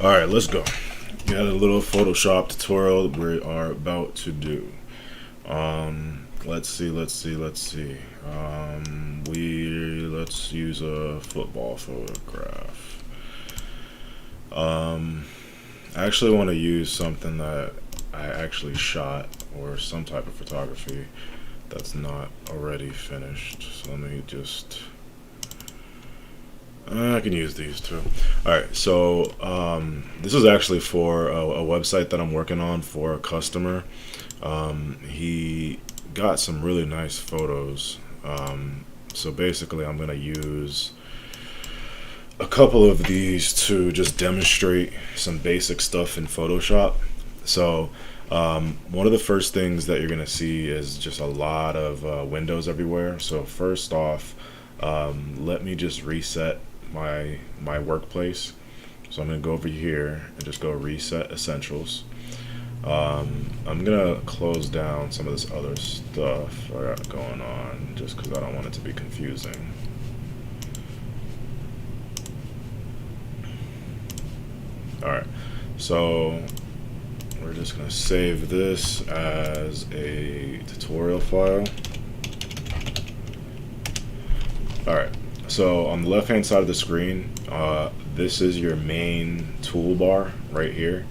Alright, let's go. Got a little Photoshop tutorial that we are about to do. Let's see. Let's use a football photograph. I actually want to use something that I actually shot, or some type of photography that's not already finished. So let me just, I can use these too. Alright, so this is actually for a website that I'm working on for a customer. He got some really nice photos. So basically I'm going to use a couple of these to just demonstrate some basic stuff in Photoshop. So one of the first things that you're going to see is just a lot of windows everywhere. So first off, let me just reset my workplace. So I'm going to go over here and just go reset essentials. I'm gonna close down some of this other stuff I got going on just because I don't want it to be confusing. Alright, so we're just gonna save this as a tutorial file. Alright, so on the left hand side of the screen, this is your main toolbar right here.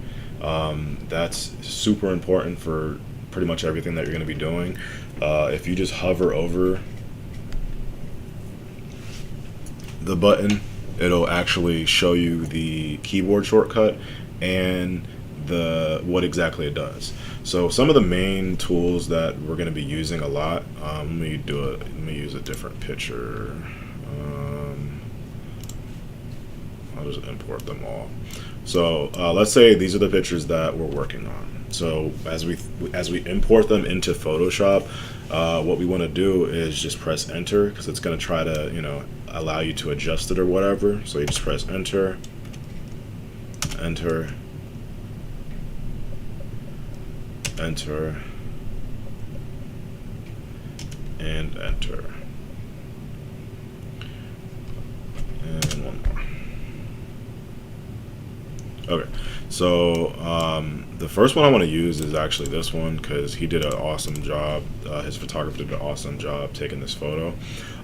That's super important for pretty much everything that you're going to be doing. If you just hover over the button, it'll actually show you the keyboard shortcut and what exactly it does. So some of the main tools that we're going to be using a lot, let me use a different picture. I'll just import them all. So let's say these are the pictures that we're working on. So as we import them into Photoshop, what we want to do is just press enter, because it's going to try to allow you to adjust it or whatever. So you just press enter, enter, enter, and enter, and one more. Okay, so the first one I want to use is actually this one, because he did an awesome job. His photographer did an awesome job taking this photo.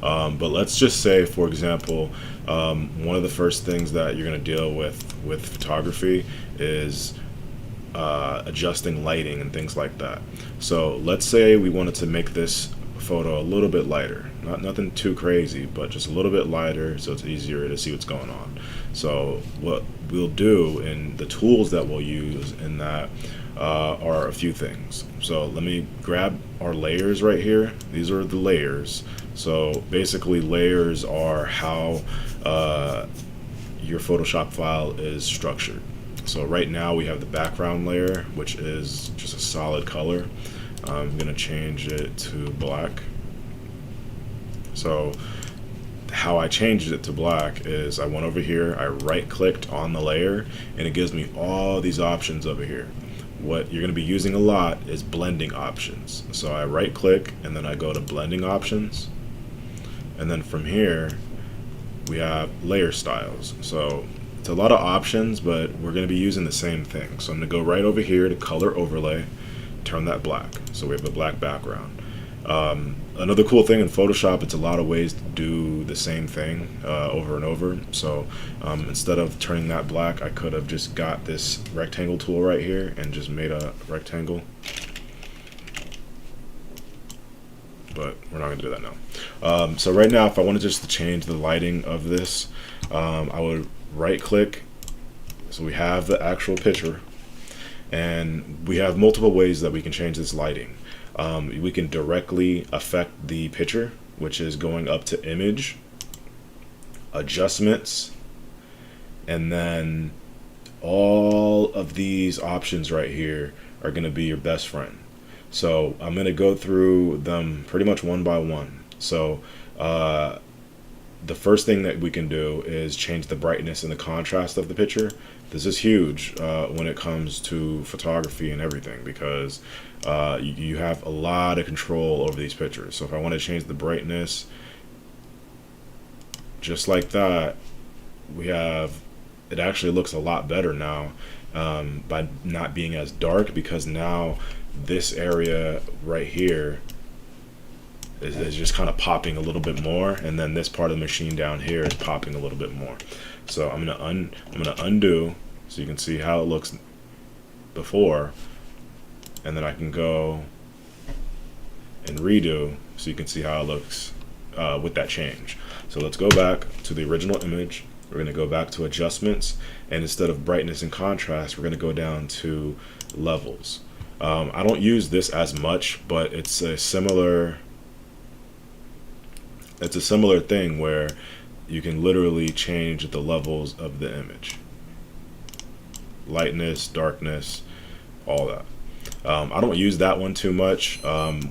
But let's just say, for example, one of the first things that you're going to deal with photography is adjusting lighting and things like that. So let's say we wanted to make this photo a little bit lighter, nothing too crazy, but just a little bit lighter so it's easier to see what's going on. So what we'll do, and the tools that we'll use in that are a few things. So let me grab our layers right here. These are the layers. So basically layers are how your Photoshop file is structured. So right now we have the background layer, which is just a solid color. I'm going to change it to black. So how I changed it to black is I went over here, I right clicked on the layer, and it gives me all these options over here. What you're going to be using a lot is blending options. So I right click and then I go to blending options, and then from here we have layer styles. So it's a lot of options, but we're going to be using the same thing. So I'm going to go right over here to color overlay, turn that black, so we have a black background. Another cool thing in Photoshop, it's a lot of ways to do the same thing over and over. So instead of turning that black, I could have just got this rectangle tool right here and just made a rectangle, but we're not going to do that now. So right now, if I wanted just to change the lighting of this, I would right click, so we have the actual picture, and we have multiple ways that we can change this lighting. We can directly affect the picture, which is going up to image, adjustments, and then all of these options right here are going to be your best friend. So I'm going to go through them pretty much one by one. So the first thing that we can do is change the brightness and the contrast of the picture. This is huge when it comes to photography and everything, because you have a lot of control over these pictures. So if I want to change the brightness, just like that, we have it actually looks a lot better now, by not being as dark, because now this area right here is just kind of popping a little bit more, and then this part of the machine down here is popping a little bit more. So I'm gonna undo so you can see how it looks before, and then I can go and redo so you can see how it looks with that change. So let's go back to the original image. We're going to go back to adjustments, and instead of brightness and contrast, we're going to go down to levels. I don't use this as much, but it's a similar thing where you can literally change the levels of the image, lightness, darkness, all that. I don't use that one too much.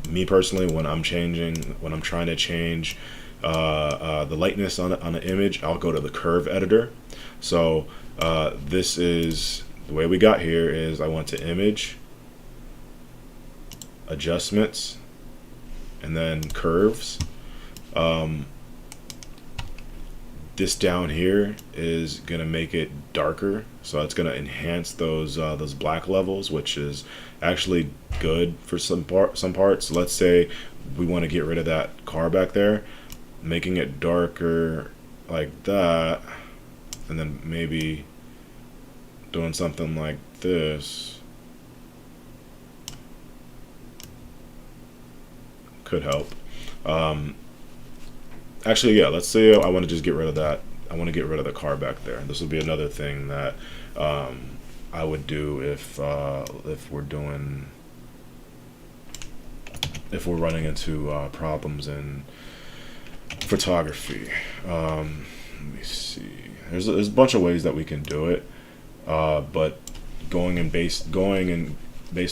Me personally, when I'm trying to change the lightness on an image, I'll go to the curve editor. So this is the way we got here. Is I went to image, adjustments, and then curves. This down here is gonna make it darker, so it's gonna enhance those black levels, which is actually good for some parts. Let's say we want to get rid of that car back there, making it darker like that, and then maybe doing something like this could help. Actually, yeah, let's say I want to just get rid of that. I want to get rid of the car back there. This would be another thing that I would do if we're running into problems in photography. Let me see. There's a bunch of ways that we can do it, but going based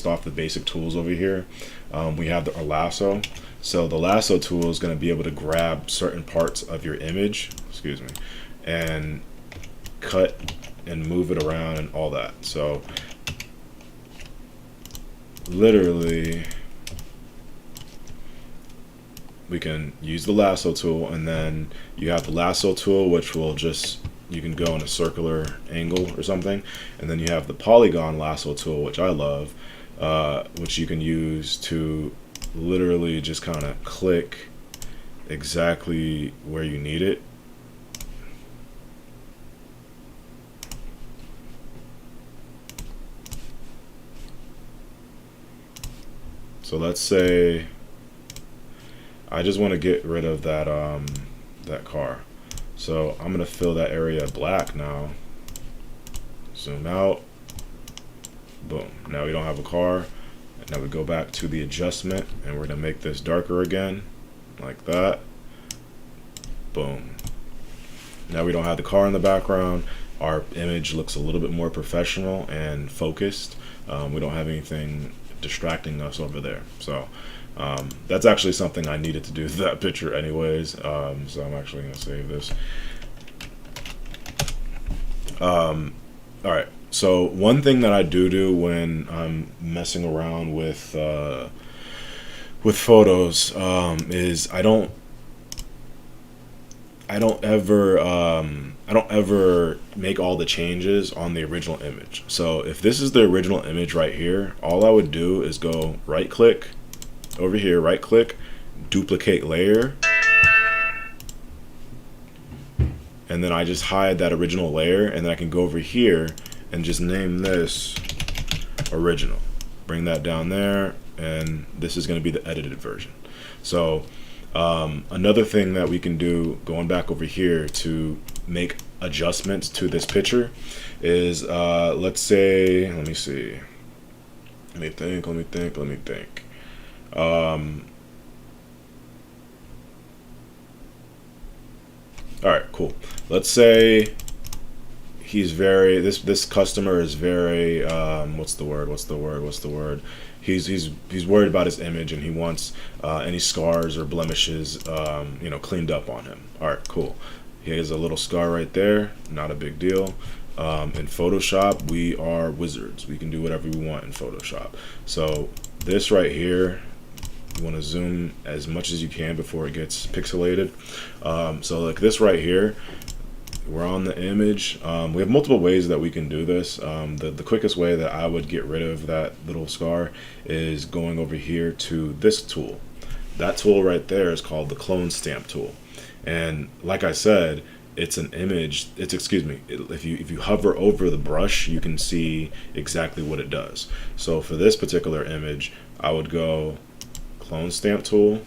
off the basic tools over here, we have our lasso. So the lasso tool is going to be able to grab certain parts of your image, excuse me, and cut and move it around and all that. So literally we can use the lasso tool, and then you have the lasso tool, which will you can go in a circular angle or something, and then you have the polygon lasso tool, which I love, which you can use to literally just kind of click exactly where you need it. So let's say I just want to get rid of that that car. So I'm gonna fill that area black now. Zoom out. Boom. Now we don't have a car. Now we go back to the adjustment, and we're gonna make this darker again, like that. Boom. Now we don't have the car in the background. Our image looks a little bit more professional and focused. We don't have anything distracting us over there. So that's actually something I needed to do with that picture anyways. So I'm actually gonna save this. All right. So one thing that I do when I'm messing around with photos is I don't ever make all the changes on the original image. So if this is the original image right here, all I would do is go right click over here, right click, duplicate layer, and then I just hide that original layer, and then I can go over here and just name this original. Bring that down there, and this is going to be the edited version. So another thing that we can do, going back over here to make adjustments to this picture, is let's say, let me see, let me think. All right, cool. Let's say he's very, this customer is very what's the word? He's worried about his image, and he wants any scars or blemishes cleaned up on him. All right, cool. He has a little scar right there, not a big deal. In Photoshop, we are wizards. We can do whatever we want in Photoshop. So this right here, you want to zoom as much as you can before it gets pixelated. So like this right here, we're on the image. We have multiple ways that we can do this. The quickest way that I would get rid of that little scar is going over here to this tool. That tool right there is called the clone stamp tool. And like I said, it's an image. It's, excuse me, if you hover over the brush, you can see exactly what it does. So for this particular image, I would go clone stamp tool.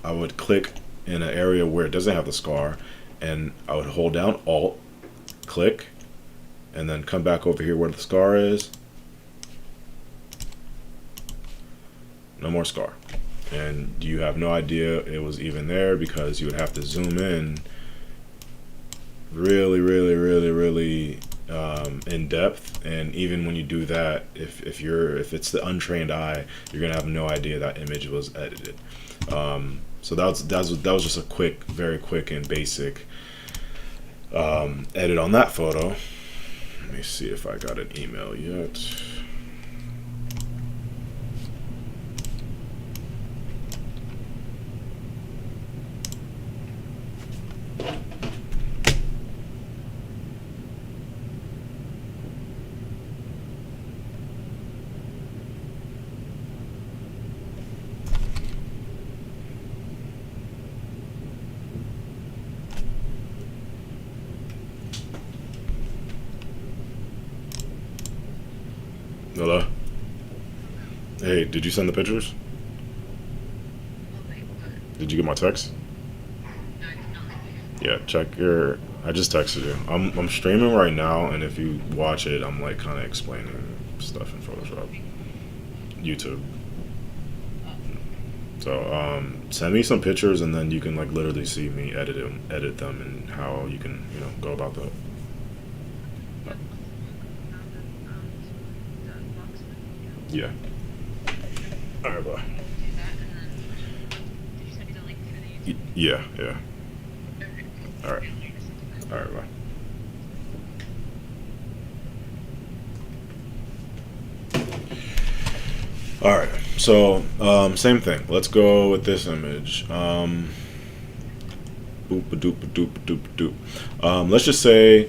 I would click in an area where it doesn't have the scar, and I would hold down Alt, click, and then come back over here where the scar is. No more scar. And you have no idea it was even there because you would have to zoom in really in depth. And even when you do that, if it's the untrained eye, you're gonna have no idea that image was edited. So that was just a very quick and basic edit on that photo. Let me see if I got an email yet. Hello? Hey, did you send the pictures? Did you get my text? Yeah, check your. I just texted you. I'm streaming right now, and if you watch it, I'm like kind of explaining stuff in Photoshop, YouTube. So send me some pictures, and then you can like literally see me edit them, and how you can go about that. Yeah. All right, bye. Yeah, yeah. All right. All right, bye. All right. So same thing. Let's go with this image. Boop a doop a doop a doop a doop. Let's just say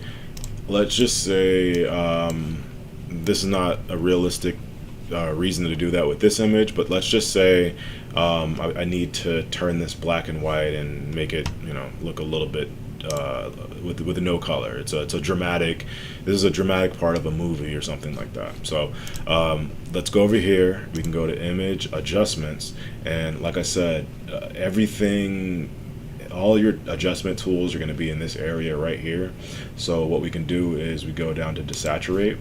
this is not a realistic reason to do that with this image, but let's just say I need to turn this black and white and make it look a little bit with no color. It's a dramatic. This is a dramatic part of a movie or something like that. So let's go over here. We can go to image adjustments, and like I said, all your adjustment tools are going to be in this area right here. So what we can do is we go down to desaturate,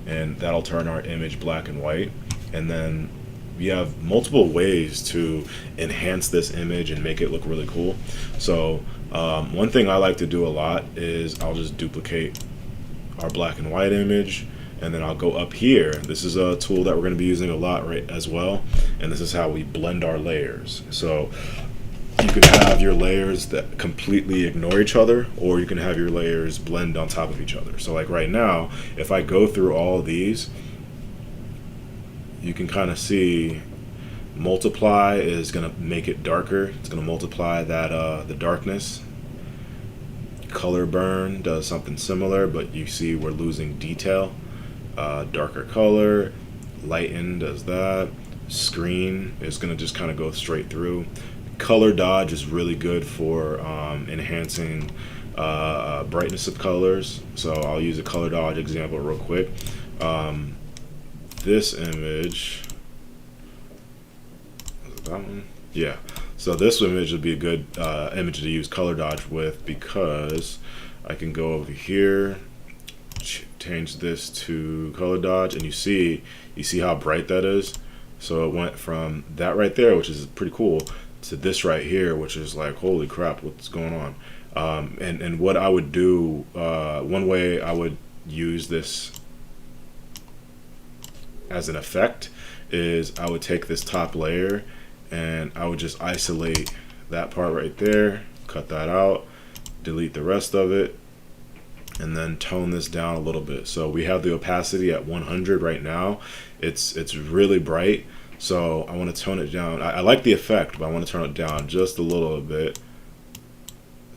and that'll turn our image black and white. And then we have multiple ways to enhance this image and make it look really cool. So one thing I like to do a lot is I'll just duplicate our black and white image, and then I'll go up here. This is a tool that we're going to be using a lot as well, and this is how we blend our layers. So you can have your layers that completely ignore each other, or you can have your layers blend on top of each other. So like right now, if I go through all of these, you can kind of see multiply is going to make it darker. It's going to multiply that the darkness. Color burn does something similar, but you see we're losing detail. Darker color, lighten does that. Screen is going to just kind of go straight through. Color dodge is really good for enhancing brightness of colors. So I'll use a color dodge example real quick. This image, is it that one? Yeah. So this image would be a good image to use color dodge with, because I can go over here, change this to color dodge, and you see how bright that is. So it went from that right there, which is pretty cool, to this right here, which is like, holy crap, what's going on? And what I would do, one way I would use this as an effect is I would take this top layer and I would just isolate that part right there, cut that out, delete the rest of it, and then tone this down a little bit. So we have the opacity at 100 right now. It's really bright, so I want to tone it down. I like the effect, but I want to turn it down just a little bit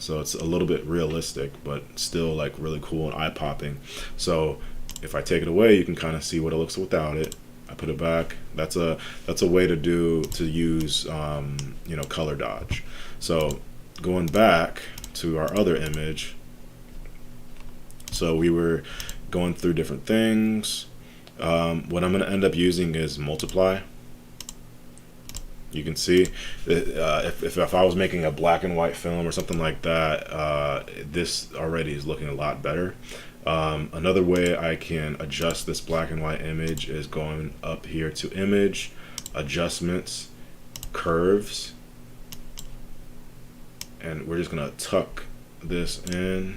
So it's a little bit realistic, but still like really cool and eye popping. So if I take it away, you can kind of see what it looks without it. I put it back. That's a way to use you know, color dodge. So going back to our other image, so we were going through different things. What I'm going to end up using is multiply. You can see that, if I was making a black and white film or something like that, this already is looking a lot better. Another way I can adjust this black and white image is going up here to image, adjustments, curves, and we're just gonna tuck this in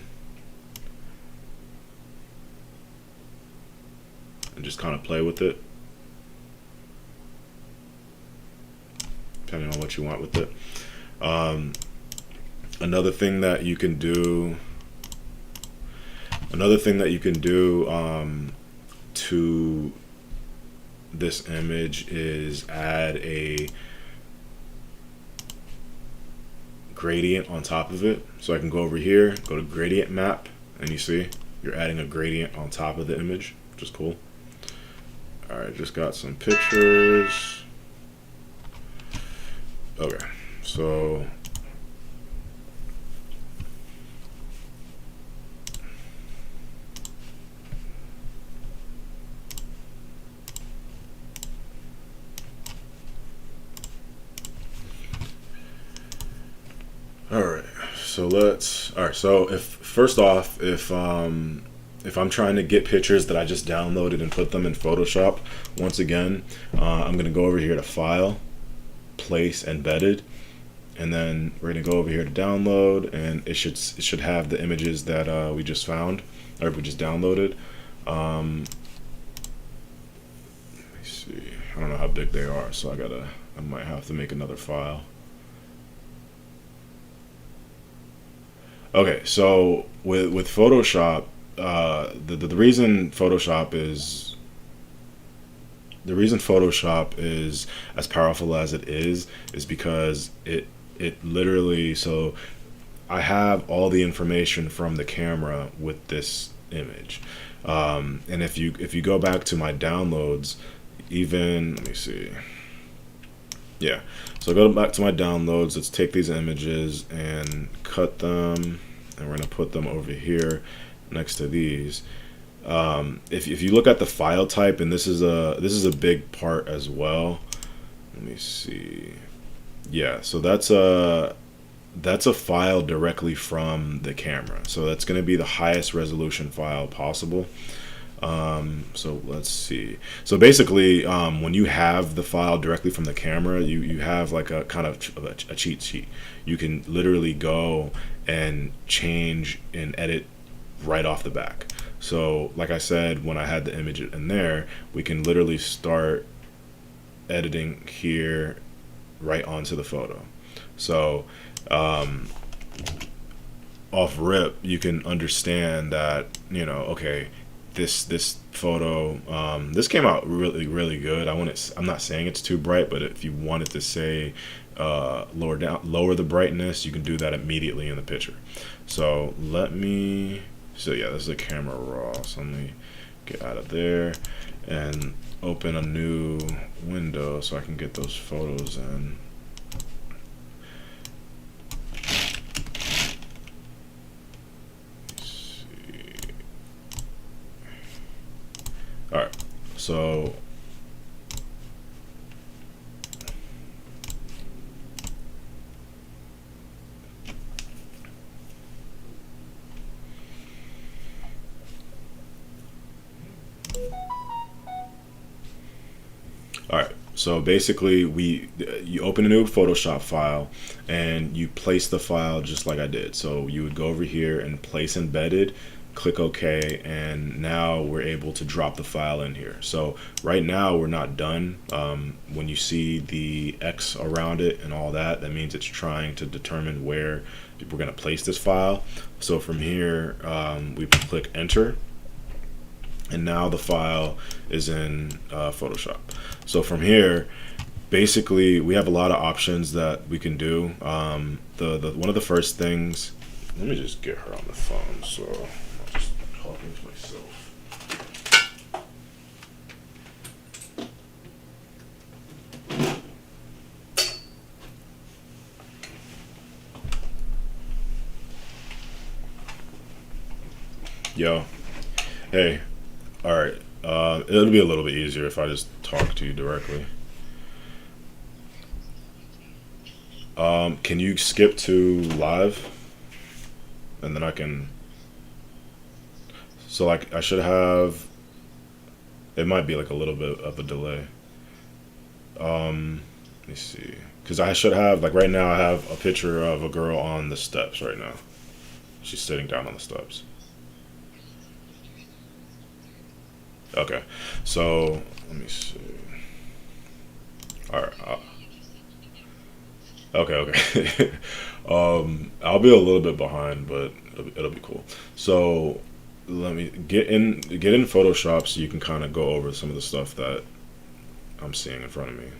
and just kind of play with it, depending on what you want with it. Another thing that you can do to this image is add a gradient on top of it. So I can go over here, go to gradient map, and you see you're adding a gradient on top of the image, which is cool. Alright, just got some pictures. Okay, so so if first off, if I'm trying to get pictures that I just downloaded and put them in Photoshop, once again, I'm gonna go over here to File, Place Embedded, and then we're gonna go over here to Download, and it should have the images that we just found, or we just downloaded. Let me see. I don't know how big they are, so I might have to make another file. Okay, so with Photoshop, the reason Photoshop is as powerful as it is because it literally, so I have all the information from the camera with this image, and if you go back to my downloads, even, let me see. Yeah, so go back to my downloads. Let's take these images and cut them, and we're gonna put them over here next to these. If you look at the file type, and this is a big part as well. Let me see. Yeah, so that's a file directly from the camera. So that's going to be the highest resolution file possible. So let's see. So basically, when you have the file directly from the camera, you have like a kind of a cheat sheet. You can literally go and change and edit right off the back. So like I said, when I had the image in there, we can literally start editing here right onto the photo. So off rip, you can understand that, you know, okay, this photo, this came out really good. I'm not saying it's too bright, but if you wanted to say lower the brightness, you can do that immediately in the picture. So yeah, this is a camera raw. So let me get out of there and open a new window so I can get those photos in. All right, so basically you open a new Photoshop file and you place the file just like I did. So you would go over here and place embedded, click OK, and now we're able to drop the file in here. So right now we're not done. When you see the X around it and all that, that means it's trying to determine where we're going to place this file. So from here, we click enter, and now the file is in Photoshop. So from here, basically we have a lot of options that we can do. One of the first things Let me just get her on the phone, so I'll just talk into myself. Yo, hey, all right. It'll be a little bit easier if I just talk to you directly. Can you skip to live, and then I can. So like I should have. It might be like a little bit of a delay. Let me see. Because I should have like right now I have a picture of a girl on the steps right now. She's sitting down on the steps. Okay. So let me see. All right. Okay. Okay. I'll be a little bit behind, but it'll be cool. So let me get in Photoshop so you can kind of go over some of the stuff that I'm seeing in front of me.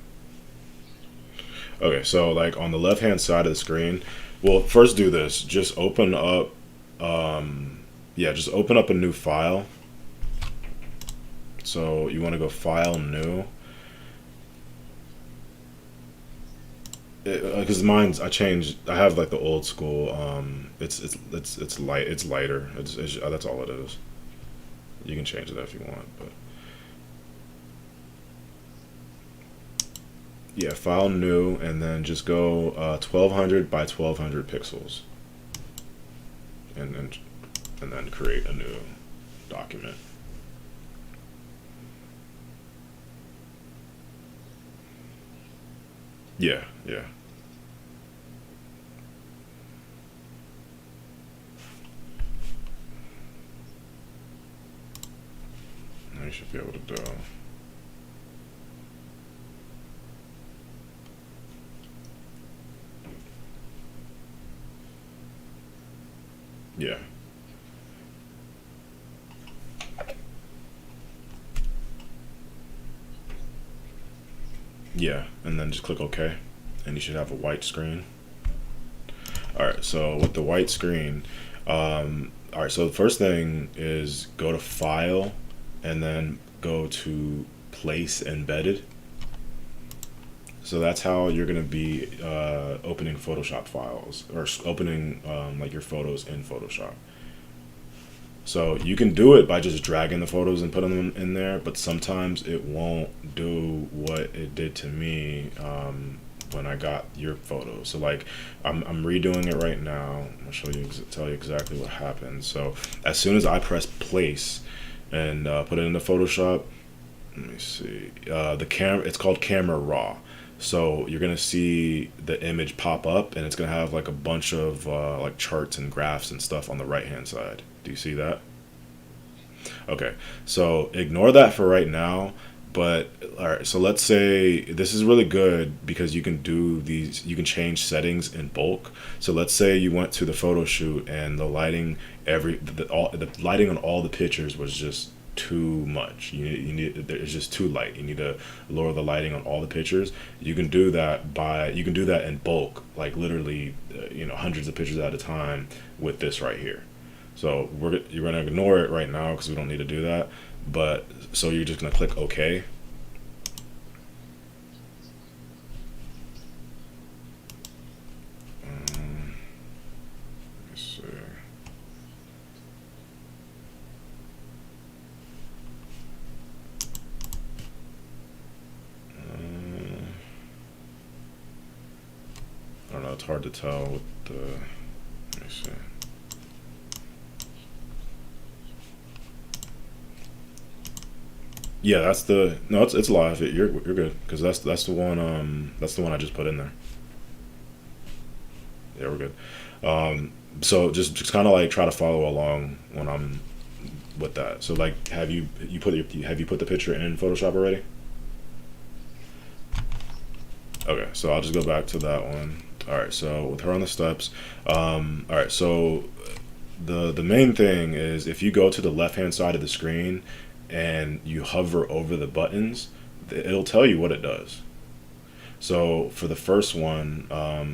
Okay, so like on the left hand side of the screen, well, first do this. Just open up, yeah, just open up a new file. So you want to go File, New, because mine's I changed. I have like the old school. It's light. It's lighter. That's all it is. You can change that if you want, but yeah, File, New, and then just go 1200 by 1200 pixels, and then create a new document. Yeah, yeah. You should be able to do. Yeah, yeah, and then just click OK, and you should have a white screen. All right, so with the white screen, all right, so the first thing is go to File, and then go to Place Embedded. So that's how you're gonna be opening Photoshop files or opening like your photos in Photoshop. So you can do it by just dragging the photos and putting them in there, but sometimes it won't do what it did to me when I got your photo. So like I'm redoing it right now. I'll show you, tell you exactly what happened. So as soon as I press place and put it into Photoshop, let me see. It's called Camera Raw. So you're gonna see the image pop up, and it's gonna have like a bunch of like charts and graphs and stuff on the right hand side. Do you see that? Okay, so ignore that for right now. But all right, so let's say this is really good because you can do these. You can change settings in bulk. So let's say you went to the photo shoot and the lighting, the lighting on all the pictures was just too much. It's just too light. You need to lower the lighting on all the pictures. You can do that in bulk, like literally, hundreds of pictures at a time with this right here. So you're gonna ignore it right now because we don't need to do that. But so you're just gonna click OK. Let's see. I don't know. It's hard to tell with the. Let me see. Yeah, that's the no. It's live. You're good because that's the one I just put in there. Yeah, we're good. So just kind of like try to follow along when I'm with that. So like, have you put the picture in Photoshop already? Okay, so I'll just go back to that one. All right, so with her on the steps. All right, so the main thing is if you go to the left hand side of the screen and you hover over the buttons, it'll tell you what it does. So for the first one,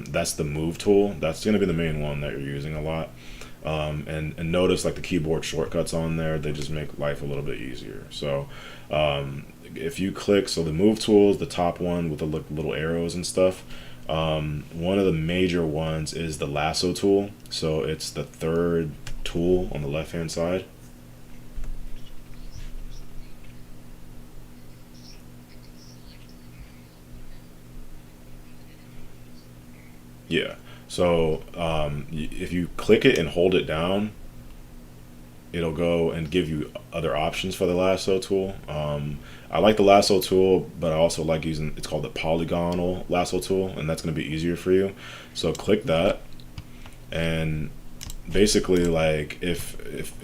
that's the move tool. That's going to be the main one that you're using a lot. And notice like the keyboard shortcuts on there, they just make life a little bit easier. So if you click, so the move tools, the top one with the little arrows and stuff, one of the major ones is the lasso tool. So it's the third tool on the left hand side. Yeah. So if you click it and hold it down, it'll go and give you other options for the lasso tool. I like the lasso tool, but I also like using, it's called the polygonal lasso tool, and that's going to be easier for you. So click that, and basically like if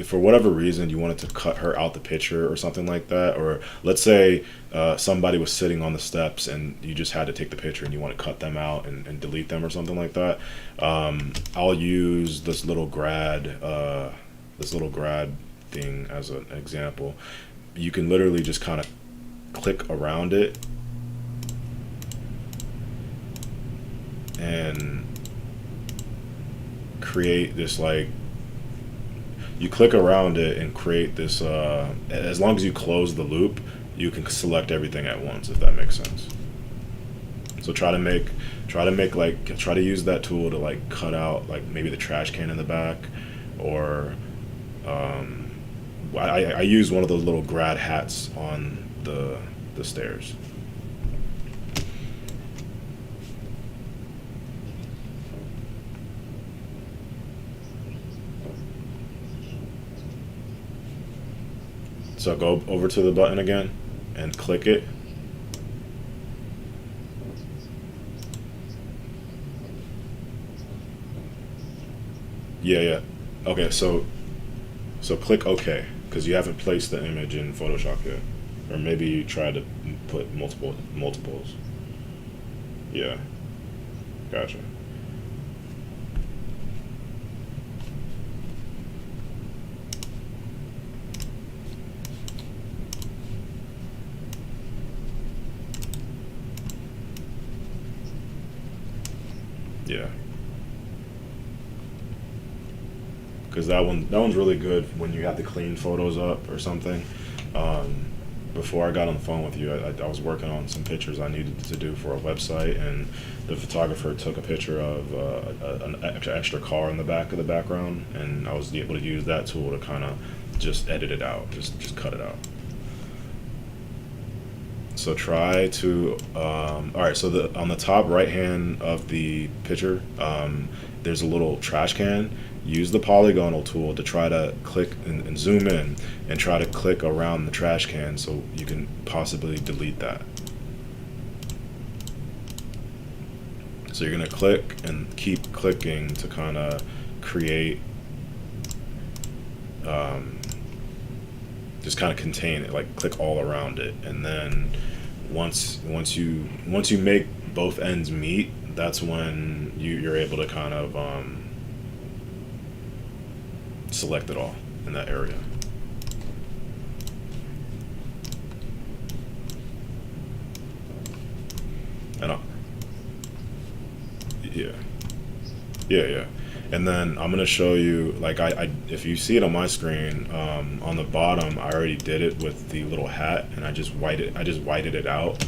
for whatever reason you wanted to cut her out the picture or something like that, or let's say somebody was sitting on the steps and you just had to take the picture and you want to cut them out and delete them or something like that, I'll use this little grad thing as an example. You can literally just kind of click around it and create this, like, you click around it and create this, as long as you close the loop, you can select everything at once, if that makes sense. So try to use that tool to like cut out like maybe the trash can in the back, or I use one of those little grad hats on the stairs. So go over to the button again and click it. Yeah. Okay, so click OK, because you haven't placed the image in Photoshop yet. Or maybe you try to put multiples. Yeah, gotcha. Yeah. Because that one's really good when you have to clean photos up or something. Before I got on the phone with you, I was working on some pictures I needed to do for a website, and the photographer took a picture of an extra car in the back of the background, and I was able to use that tool to kind of just edit it out, just cut it out. So try to, all right, so on the top right hand of the picture, there's a little trash can. Use the polygonal tool to try to click and zoom in and try to click around the trash can so you can possibly delete that. So you're gonna click and keep clicking to kind of create, just kind of contain it, like click all around it, and then once you make both ends meet, that's when you're able to kind of select it all in that area. And yeah, yeah. And then I'm gonna show you, like, I if you see it on my screen, on the bottom, I already did it with the little hat, and I just whited it out,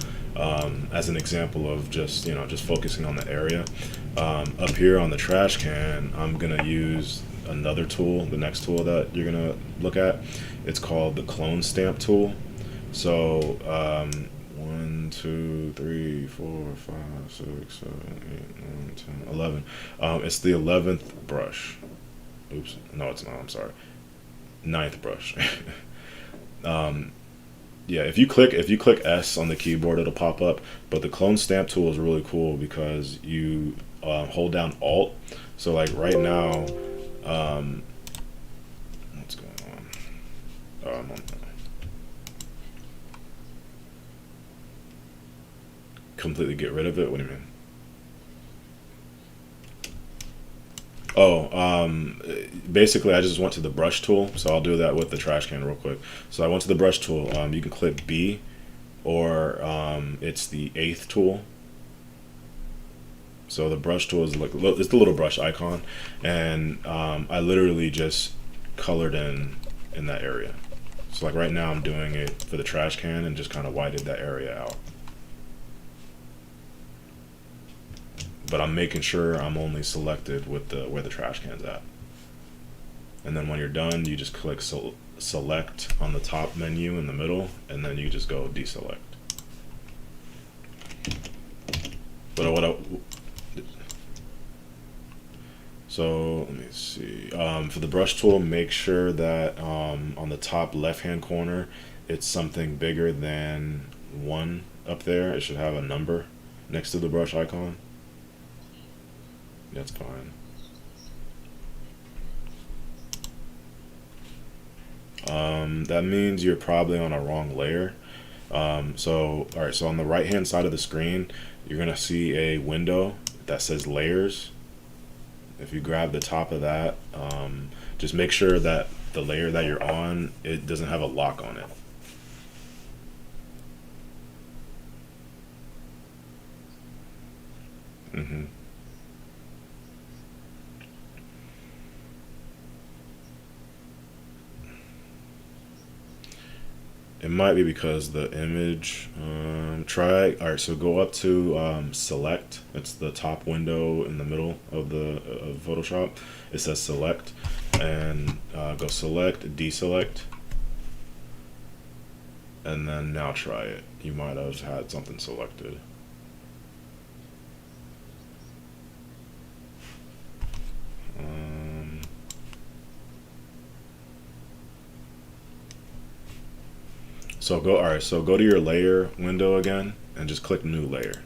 as an example of just focusing on the area. Up here on the trash can, I'm gonna use another tool, the next tool that you're gonna look at. It's called the clone stamp tool. So 1, 2, 3, 4, 5, 6, 7, 8, 9, 10, 11. It's the 11th brush. Oops, no, it's not. I'm sorry. 9th brush. Yeah, if you click S on the keyboard, it'll pop up. But the clone stamp tool is really cool because you hold down Alt. So like right now, what's going on? I'm on completely get rid of it. What do you mean? Oh, basically I just went to the brush tool, so I'll do that with the trash can real quick. So I went to the brush tool. You can click B, or it's the 8th tool. So the brush tool is like it's the little brush icon, and I literally just colored in that area. So like right now I'm doing it for the trash can and just kind of whited that area out. But I'm making sure I'm only selected with the where the trash can's at. And then when you're done, you just click select on the top menu in the middle, and then you just go deselect. But so let me see. For the brush tool, make sure that on the top left-hand corner, it's something bigger than 1 up there. It should have a number next to the brush icon. That's fine. That means you're probably on a wrong layer. So, all right, so on the right-hand side of the screen, you're gonna see a window that says layers. If you grab the top of that, just make sure that the layer that you're on, it doesn't have a lock on it. hmm It might be because the image. Try. All right, so go up to select. It's the top window in the middle of the Photoshop. It says select, and go select, deselect, and then now try it. You might have had something selected. Um, so go. All right, so go to your layer window again, and just click new layer.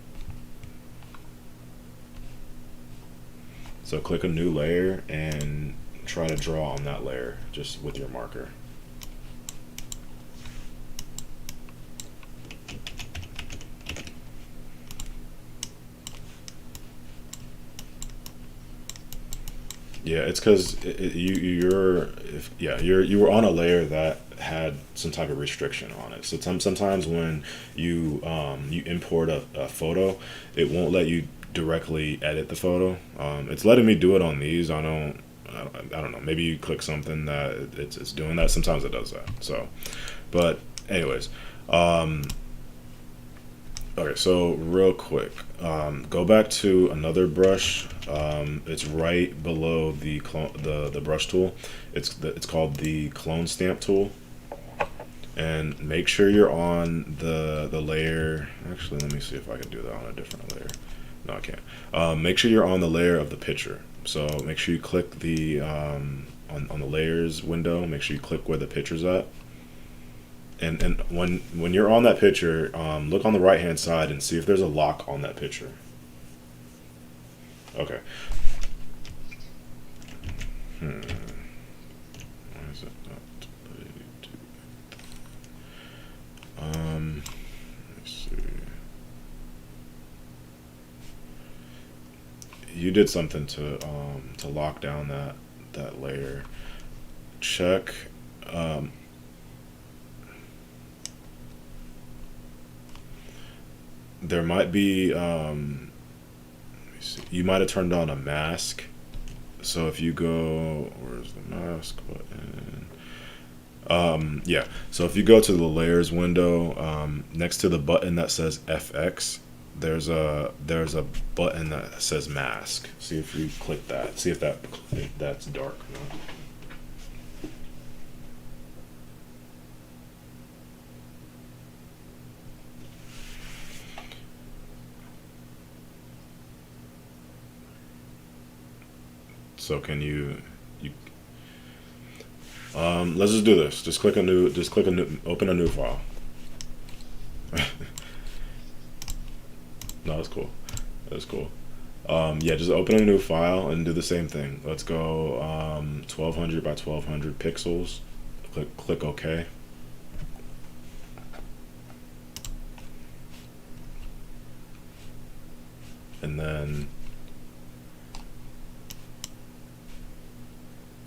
So click a new layer and try to draw on that layer just with your marker. Yeah, it's because you were on a layer that had some type of restriction on it. So sometimes when you import a photo, it won't let you directly edit the photo. It's letting me do it on these. I don't know. Maybe you click something that it's doing that. Sometimes it does that. So, but anyways, um, okay. So real quick, go back to another brush. It's right below the brush tool. It's called the clone stamp tool. And make sure you're on the layer. Actually, let me see if I can do that on a different layer. No, I can't. Make sure you're on the layer of the picture. So make sure you click the on the layers window. Make sure you click where the picture's at. And when you're on that picture, look on the right hand side and see if there's a lock on that picture. Okay. Hmm. Why is it not letting me do? Let's see. You did something to lock down that layer. Check. Um, there might be. Let me see. You might have turned on a mask. So if you go, where's the mask button? Yeah. So if you go to the layers window, next to the button that says FX, there's a button that says mask. See if you click that. See if that's dark or not. So can you let's just do this. Just click a new, open a new file. No, that's cool. That's cool. Yeah, just open a new file and do the same thing. Let's go 1200 by 1200 pixels. Click OK. And then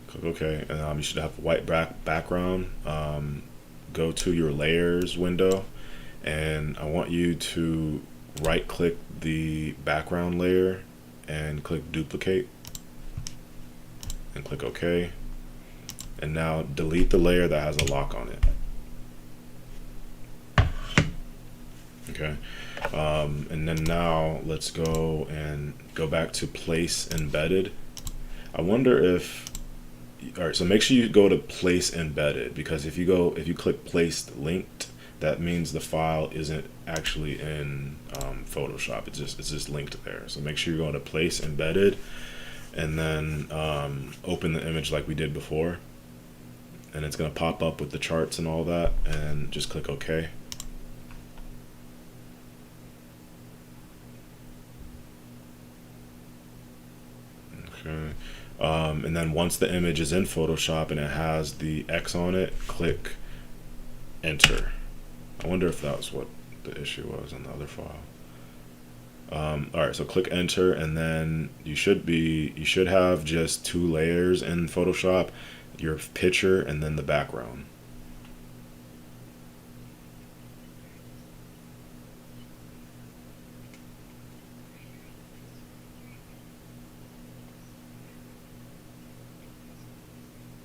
click OK. And you should have a white background. Go to your layers window, and I want you to right click the background layer and click duplicate and click OK. And now delete the layer that has a lock on it. Okay. And then now let's go back to place embedded. I wonder if, all right, so make sure you go to place embedded, because if you click placed linked, that means the file isn't actually in Photoshop. It's just linked there. So make sure you go to place embedded, and then open the image like we did before, and it's going to pop up with the charts and all that, and just click OK. Okay. And then once the image is in Photoshop and it has the X on it, click enter. I wonder if that was what the issue was on the other file. Alright, so click enter, and then you should have just 2 layers in Photoshop, your picture and then the background.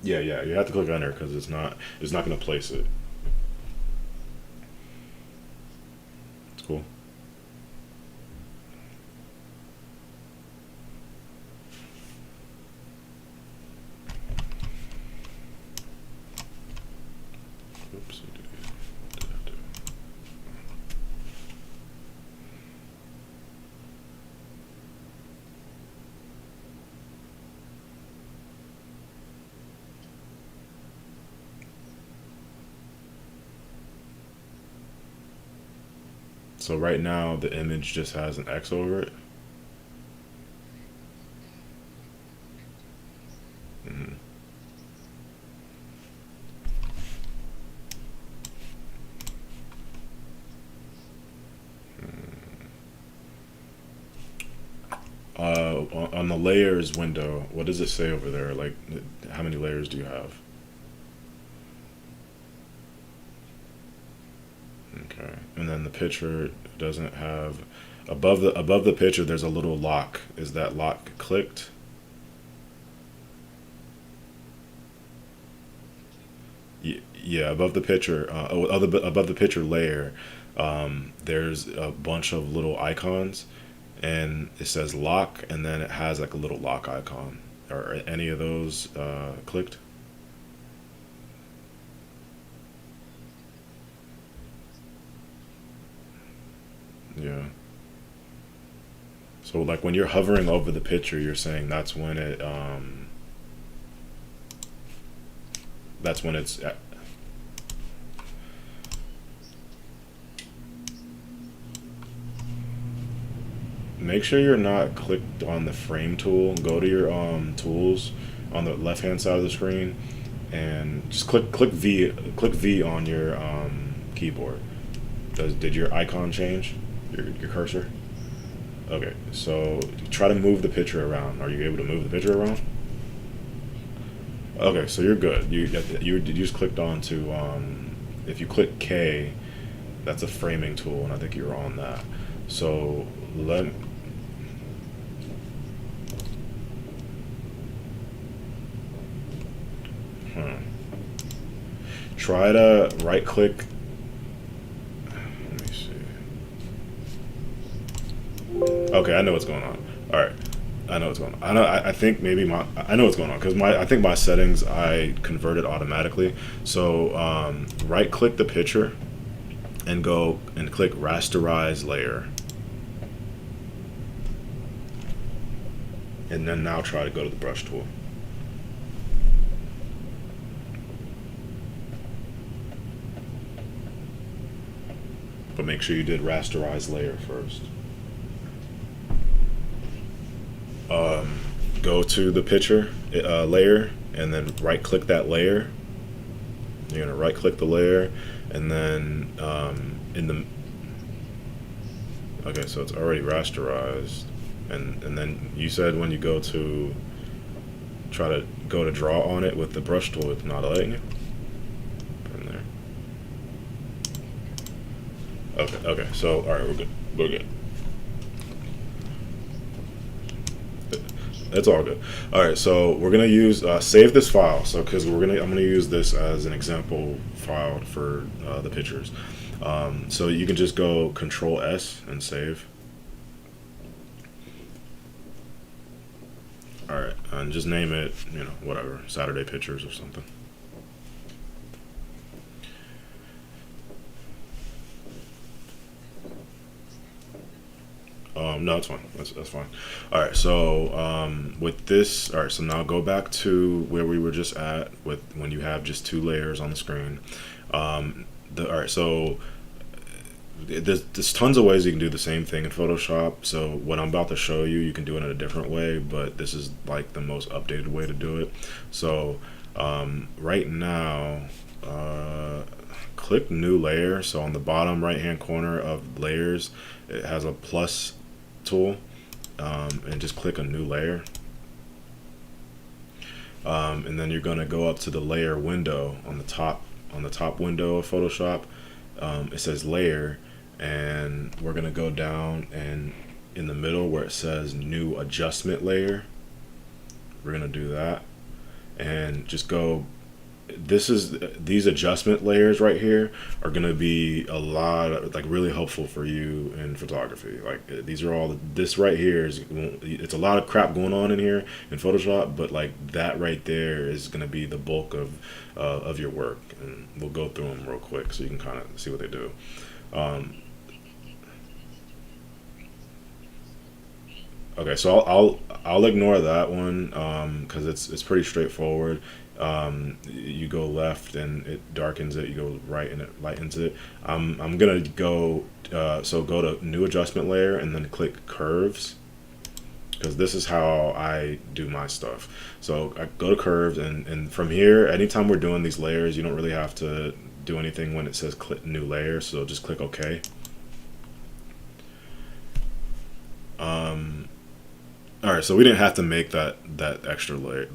Yeah, you have to click enter because it's not going to place it. It's cool. Oops. So right now the image just has an X over it. Mm-hmm. On the layers window, what does it say over there? Like, how many layers do you have? Okay, and then the picture doesn't have, above the picture there's a little lock. Is that lock clicked? Yeah, above the picture, above the picture layer, there's a bunch of little icons, and it says lock, and then it has like a little lock icon. Are any of those clicked? Yeah. So like when you're hovering over the picture, you're saying that's when it's make sure you're not clicked on the frame tool. Go to your tools on the left hand side of the screen and just click V on your keyboard. Did your icon change? Your cursor? Okay, so try to move the picture around. Are you able to move the picture around? Okay, so you're good. You just clicked on to if you click K, that's a framing tool, and I think you're on that. So let try to right click. Let me see. Okay, I know what's going on. All right, I know what's going on. I think maybe I know what's going on because I think my settings I converted automatically. So right click the picture and go and click rasterize layer, and then now try to go to the brush tool. But make sure you did rasterize layer first. Go to the picture layer and then right click that layer. You're gonna right click the layer, and then okay, so it's already rasterized, and then you said when you go to try to go to draw on it with the brush tool, it's not letting you. From there. Okay, so all right, we're good. It's all good. All right, so we're gonna use save this file. So because I'm gonna use this as an example file for the pictures. So you can just go Control S and save. All right, and just name it, whatever, Saturday Pictures or something. No, it's fine. That's fine. All right. So with this, all right. So now go back to where we were just at with when you have just two layers on the screen. All right. So there's tons of ways you can do the same thing in Photoshop. So what I'm about to show you, you can do it in a different way, but this is like the most updated way to do it. So right now, click New Layer. So on the bottom right hand corner of Layers, it has a plus tool, and just click a new layer, and then you're going to go up to the layer window on the top window of Photoshop. It says layer, and we're going to go down, and in the middle where it says new adjustment layer, we're going to do that, and just go. These adjustment layers right here are going to be a lot of, like, really helpful for you in photography. Like, these are all, this right here is, it's a lot of crap going on in here in Photoshop, but like that right there is going to be the bulk of your work, and we'll go through them real quick so you can kind of see what they do. Okay, so I'll ignore that one because it's pretty straightforward. You go left and it darkens it. You go right and it lightens it. I'm gonna go so go to new adjustment layer and then click curves, because this is how I do my stuff. So I go to curves, and from here, anytime we're doing these layers, you don't really have to do anything when it says click new layer. So just click OK. All right, so we didn't have to make that extra layer.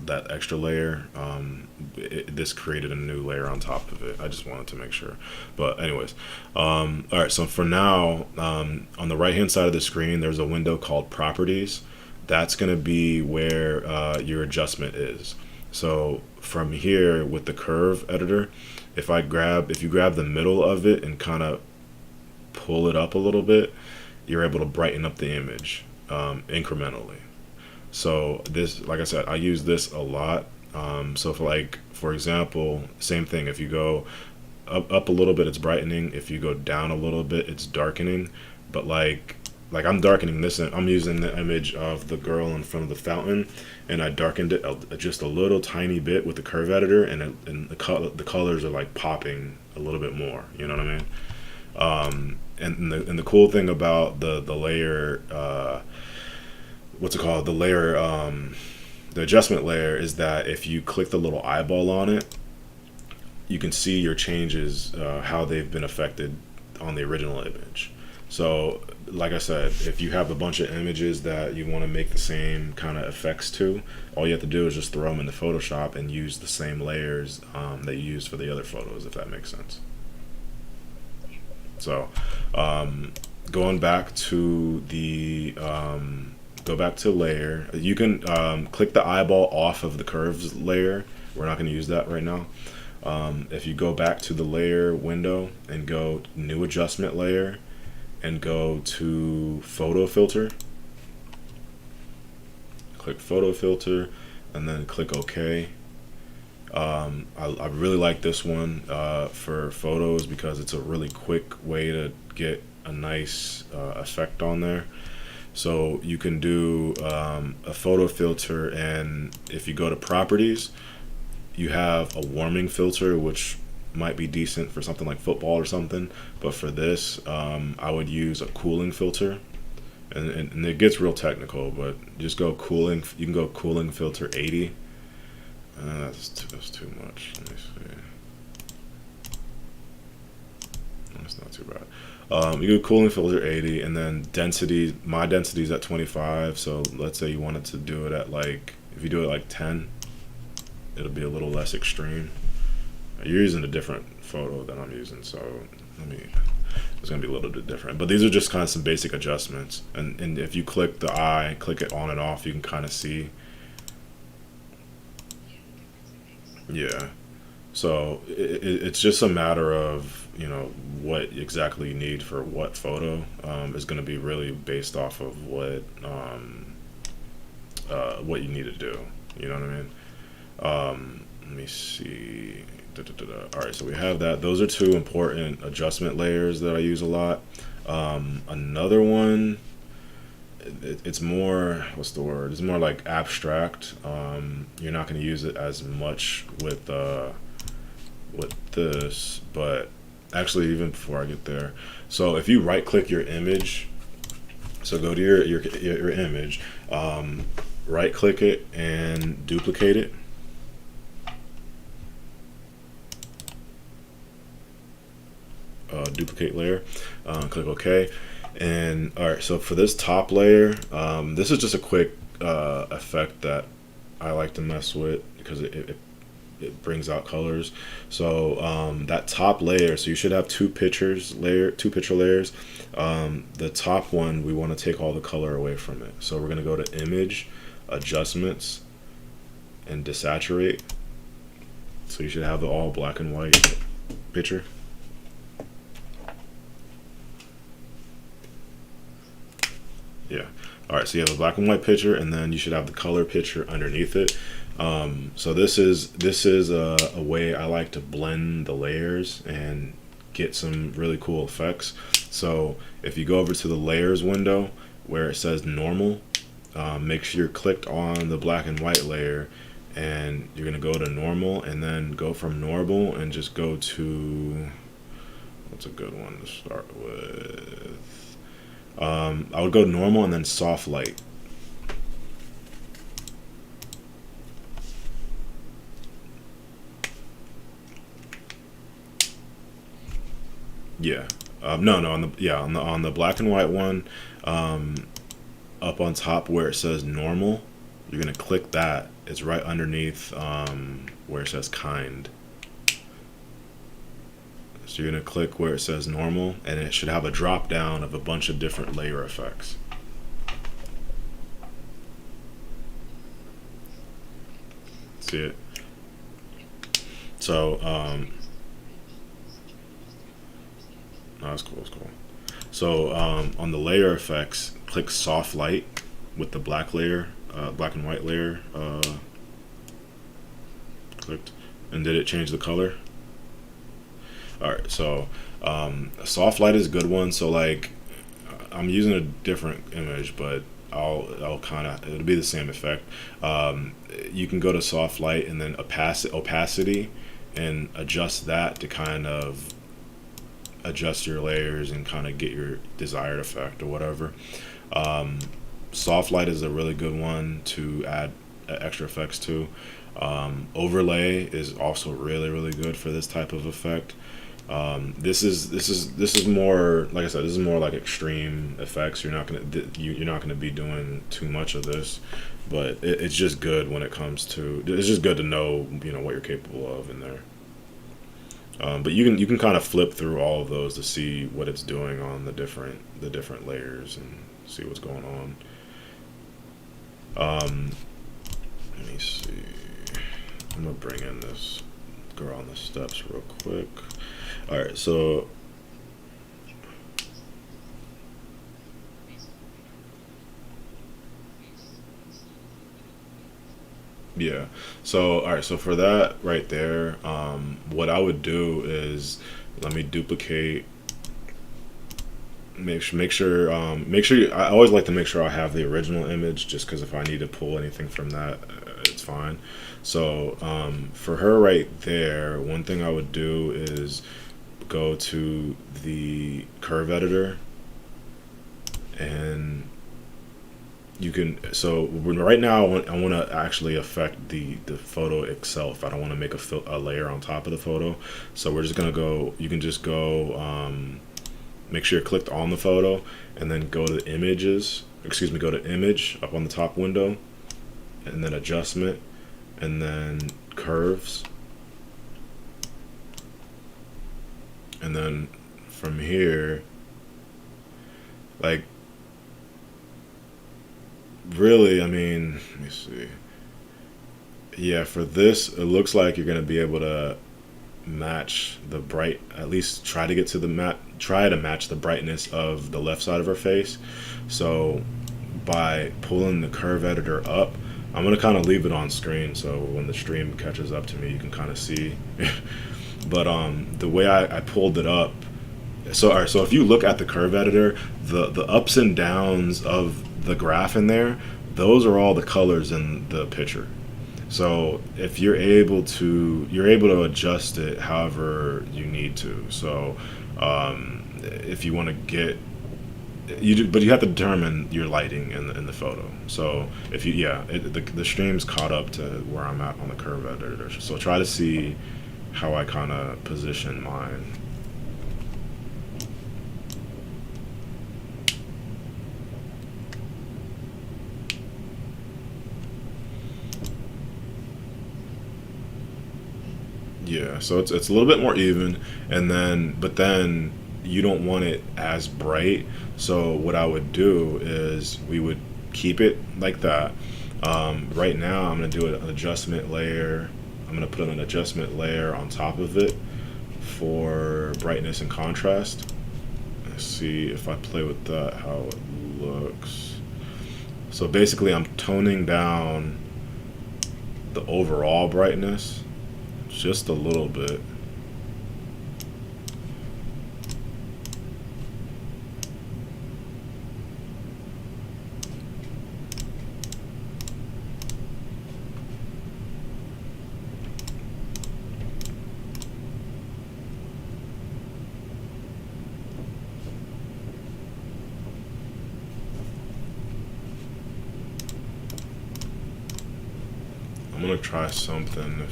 This created a new layer on top of it. I just wanted to make sure. But anyways, all right. So for now, on the right hand side of the screen, there's a window called Properties. That's going to be where your adjustment is. So from here with the curve editor, if you grab the middle of it and kind of pull it up a little bit, you're able to brighten up the image incrementally. So this, like I said, I use this a lot. So for example, same thing. If you go up a little bit, it's brightening. If you go down a little bit, it's darkening. But like I'm darkening this, and I'm using the image of the girl in front of the fountain, and I darkened it just a little tiny bit with the curve editor, and the colors are like popping a little bit more. You know what I mean? And the cool thing about the layer, what's it called? The layer, the adjustment layer, is that if you click the little eyeball on it, you can see your changes, how they've been affected on the original image. So, like I said, if you have a bunch of images that you want to make the same kind of effects to, all you have to do is just throw them into Photoshop and use the same layers that you used for the other photos, if that makes sense. So, going back to the go back to layer. You can click the eyeball off of the curves layer. We're not going to use that right now. If you go back to the layer window and go new adjustment layer and go to photo filter, click photo filter and then click OK. I really like this one for photos because it's a really quick way to get a nice effect on there. So you can do a photo filter, and if you go to properties, you have a warming filter, which might be decent for something like football or something, but for this I would use a cooling filter, and it gets real technical, but just go cooling. You can go cooling filter 80. That's too much. Let me see. That's not too bad. You go cooling filter 80, and then density. My density is at 25. So let's say you wanted to do it at if you do it like 10, it'll be a little less extreme. You're using a different photo than I'm using, so it's gonna be a little bit different. But these are just kind of some basic adjustments. And if you click the eye, click it on and off, you can kind of see Yeah. So it's just a matter of, you know, what exactly you need for what photo, is going to be really based off of what you need to do. You know what I mean? Let me see. All right, so we have that. Those are two important adjustment layers that I use a lot. Another one, it's more, what's the word? It's more like abstract. You're not going to use it as much with this, but actually, even before I get there, so if you right click your image, so go to your image, right click it and duplicate it. Duplicate layer, click OK. And all right, so for this top layer, this is just a quick effect that I like to mess with because it brings out colors. So that top layer, so you should have two picture layers. The top one, we want to take all the color away from it. So we're going to go to Image, Adjustments, and Desaturate. So you should have the all black and white picture. Yeah. All right. So you have a black and white picture, and then you should have the color picture underneath it. So this is a way I like to blend the layers and get some really cool effects. So if you go over to the layers window where it says normal, make sure you're clicked on the black and white layer, and you're gonna go to normal, and then go from normal and just go to, what's a good one to start with? I would go normal and then soft light. Yeah. No, on the black and white one, up on top where it says normal, you're gonna click that. It's right underneath where it says kind. So you're gonna click where it says normal, and it should have a drop down of a bunch of different layer effects. See it? So no, that's cool. That's cool. So on the layer effects, click soft light with the black layer, black and white layer clicked, and did it change the color? All right, so soft light is a good one. So like, I'm using a different image, but I'll kind of, it'll be the same effect. You can go to soft light and then opacity, and adjust that to kind of adjust your layers and kind of get your desired effect or whatever. Soft light is a really good one to add extra effects to. Overlay is also really good for this type of effect. This is more, like I said, this is more like extreme effects. You're not gonna be doing too much of this, but it's just good when it comes to. It's just good to know, you know, what you're capable of in there. But you can kind of flip through all of those to see what it's doing on the different layers and see what's going on. Let me see. I'm gonna bring in this girl on the steps real quick. All right, so yeah, so all right, so for that right there, what I would do is, let me duplicate. I always like to make sure I have the original image, just because if I need to pull anything from that, it's fine. So for her right there, one thing I would do is go to the curve editor, and you can, so right now I want to actually affect the photo itself. I don't want to make a layer on top of the photo. So we're just gonna go, you can just go, make sure you're clicked on the photo, and then go to images, go to image up on the top window, and then adjustment, and then curves, and then from here, like, really, I mean, let me see. Yeah, for this, it looks like you're gonna be able to match the bright, at least try to get to the try to match the brightness of the left side of her face. So by pulling the curve editor up, I'm gonna kind of leave it on screen so when the stream catches up to me, you can kind of see. But the way I pulled it up, so all right, so if you look at the curve editor, the ups and downs of the graph in there, those are all the colors in the picture. So if you're able to adjust it however you need to. So if you want to get but you have to determine your lighting in the photo. So if you yeah, the stream's caught up to where I'm at on the curve editor. So try to see how I kind of position mine. Yeah, so it's a little bit more even, and then but then you don't want it as bright. So what I would do is we would keep it like that. Right now, I'm gonna do an adjustment layer. I'm gonna put an adjustment layer on top of it for brightness and contrast. Let's see if I play with that, how it looks. So basically, I'm toning down the overall brightness just a little bit. I'm gonna try something.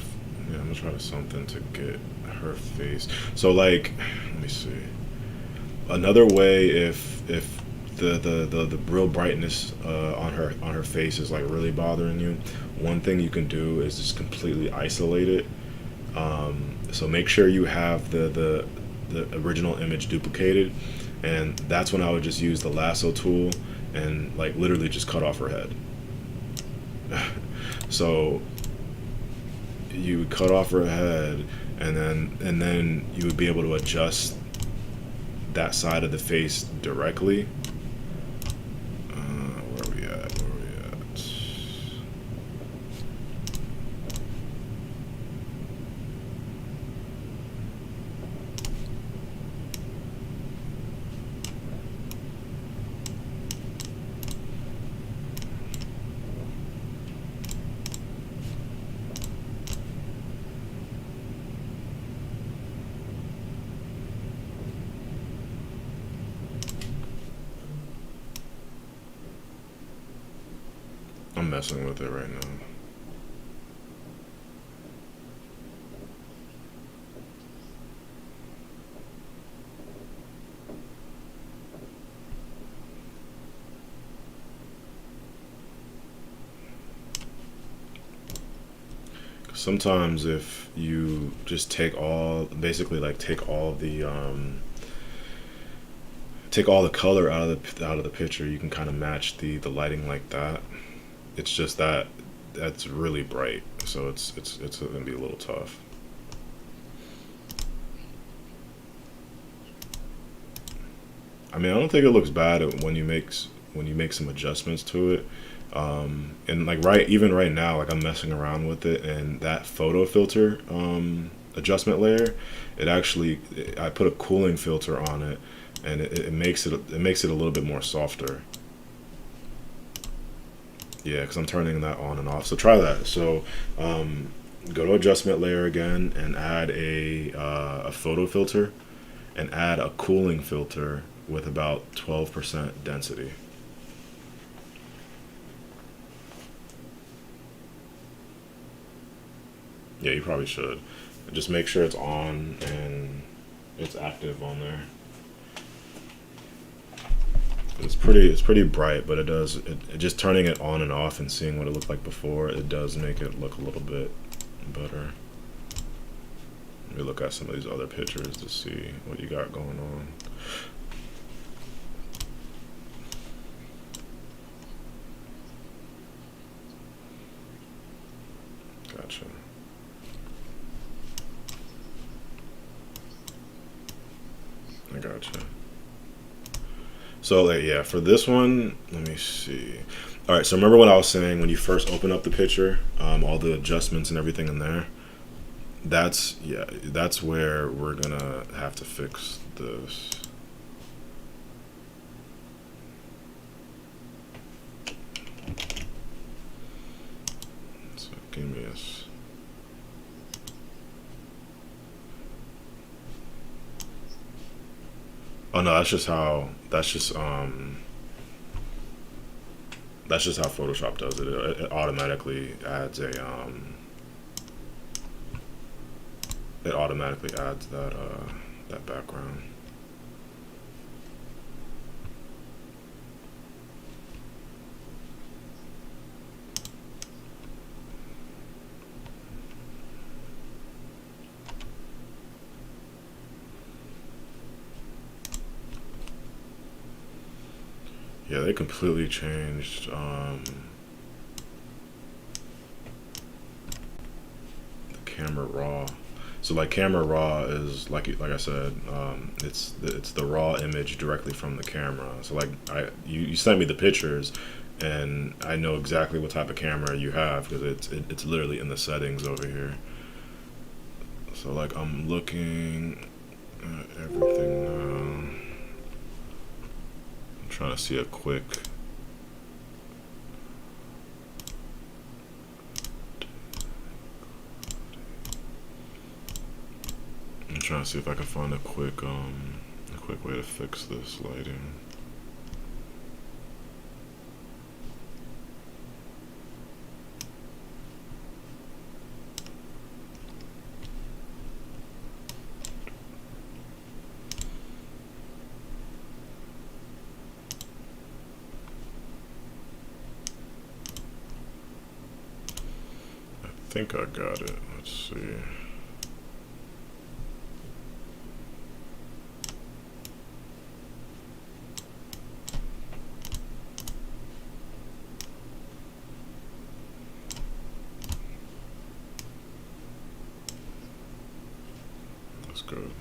Yeah, I'm gonna try something to get her face. So like, let me see. Another way, if the real brightness on her face is like really bothering you, one thing you can do is just completely isolate it. So make sure you have the original image duplicated, and that's when I would just use the lasso tool and like literally just cut off her head. So you would cut off her head, and then you would be able to adjust that side of the face directly. Where are we at? Where are we at? I'm messing with it right now. Sometimes if you just take all, basically like take all the color out of the picture, you can kind of match the lighting like that. It's just that that's really bright, so it's gonna be a little tough. I mean, I don't think it looks bad when you make some adjustments to it. And like even right now, like I'm messing around with it, and that photo filter adjustment layer, it actually I put a cooling filter on it, and it makes it a little bit more softer. Yeah, because I'm turning that on and off. So try that. So go to adjustment layer again and add a photo filter, and add a cooling filter with about 12% density. Yeah, you probably should. Just make sure it's on and it's active on there. It's pretty bright, but it just turning it on and off and seeing what it looked like before, it does make it look a little bit better. Let me look at some of these other pictures to see what you got going on. Got I gotcha. So like, yeah, for this one, let me see. All right, so remember what I was saying when you first open up the picture, all the adjustments and everything in there. That's where we're gonna have to fix this. So give me a. Oh no, that's just how. That's just how Photoshop does it. It automatically adds a. It automatically adds that background. Yeah, they completely changed the camera raw. So like camera raw is like I said, it's the raw image directly from the camera. So like you sent me the pictures, and I know exactly what type of camera you have because it's literally in the settings over here. So like I'm looking at everything now. I'm trying to see a quick. I'm trying to see if I can find a quick way to fix this lighting. I think I got it. Let's see. That's good.